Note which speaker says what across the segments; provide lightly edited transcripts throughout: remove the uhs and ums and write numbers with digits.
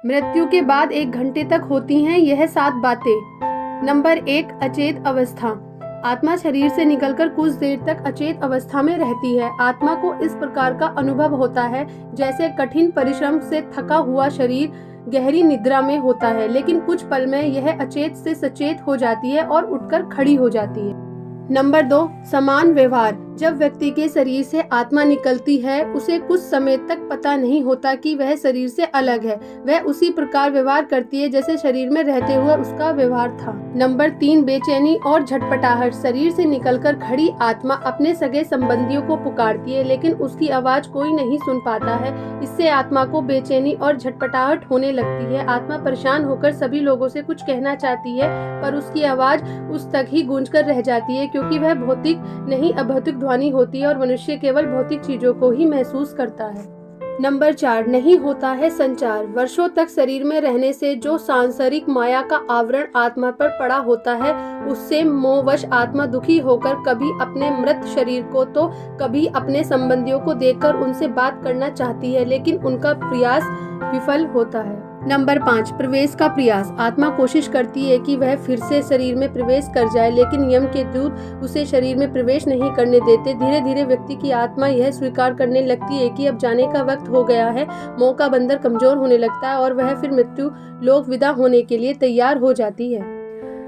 Speaker 1: मृत्यु के बाद 1 घंटे तक होती हैं यह 7 बातें। नंबर 1, अचेत अवस्था। आत्मा शरीर से निकलकर कुछ देर तक अचेत अवस्था में रहती है। आत्मा को इस प्रकार का अनुभव होता है जैसे कठिन परिश्रम से थका हुआ शरीर गहरी निद्रा में होता है, लेकिन कुछ पल में यह अचेत से सचेत हो जाती है और उठकर खड़ी हो जाती है। नंबर 2, समान व्यवहार। जब व्यक्ति के शरीर से आत्मा निकलती है उसे कुछ समय तक पता नहीं होता कि वह शरीर से अलग है। वह उसी प्रकार व्यवहार करती है जैसे शरीर में रहते हुए उसका व्यवहार था। नंबर 3, बेचैनी और झटपटाहट। शरीर से निकलकर खड़ी आत्मा अपने सगे संबंधियों को पुकारती है, लेकिन उसकी आवाज कोई नहीं सुन पाता है। इससे आत्मा को बेचैनी और झटपटाहट होने लगती है। आत्मा परेशान होकर सभी लोगों से कुछ कहना चाहती है, पर उसकी आवाज उस तक ही गूंज कर रह जाती है, क्योंकि वह भौतिक नहीं अभौतिक ध्वनि होती है और मनुष्य केवल भौतिक चीजों को ही महसूस करता है। नंबर 4, नहीं होता है संचार। वर्षों तक शरीर में रहने से जो सांसारिक माया का आवरण आत्मा पर पड़ा होता है, उससे मोहवश आत्मा दुखी होकर कभी अपने मृत शरीर को तो कभी अपने संबंधियों को देखकर उनसे बात करना चाहती है, लेकिन उनका प्रयास विफल होता है। नंबर 5, प्रवेश का प्रयास। आत्मा कोशिश करती है कि वह फिर से शरीर में प्रवेश कर जाए, लेकिन यम के दूत उसे शरीर में प्रवेश नहीं करने देते। धीरे धीरे व्यक्ति की आत्मा यह स्वीकार करने लगती है कि अब जाने का वक्त हो गया है। मोह का बंधन कमजोर होने लगता है और वह फिर मृत्यु लोक विदा होने के लिए तैयार हो जाती है।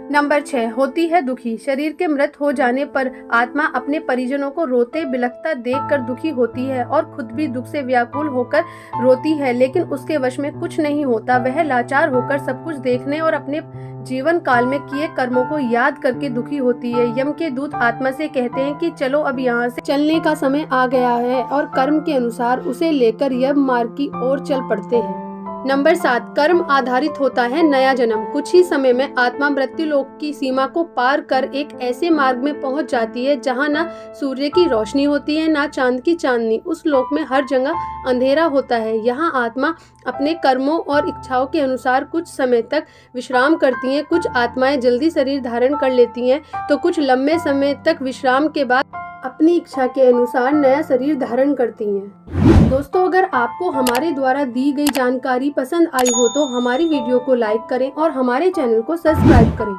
Speaker 1: नंबर 6, होती है दुखी। शरीर के मृत हो जाने पर आत्मा अपने परिजनों को रोते बिलखता देखकर दुखी होती है और खुद भी दुख से व्याकुल होकर रोती है, लेकिन उसके वश में कुछ नहीं होता। वह लाचार होकर सब कुछ देखने और अपने जीवन काल में किए कर्मों को याद करके दुखी होती है। यम के दूत आत्मा से कहते हैं कि चलो अब यहाँ से चलने का समय आ गया है, और कर्म के अनुसार उसे लेकर यम मार्ग की ओर चल पड़ते हैं। नंबर 7, कर्म आधारित होता है नया जन्म। कुछ ही समय में आत्मा मृत्यु लोक की सीमा को पार कर एक ऐसे मार्ग में पहुंच जाती है जहां न सूर्य की रोशनी होती है, न चांद की चांदनी। उस लोक में हर जगह अंधेरा होता है। यहाँ आत्मा अपने कर्मों और इच्छाओं के अनुसार कुछ समय तक विश्राम करती हैं। कुछ आत्माएं जल्दी शरीर धारण कर लेती हैं, तो कुछ लंबे समय तक विश्राम के बाद अपनी इच्छा के अनुसार नया शरीर धारण करती हैं। दोस्तों, अगर आपको हमारे द्वारा दी गई जानकारी पसंद आई हो तो हमारी वीडियो को लाइक करें और हमारे चैनल को सब्सक्राइब करें।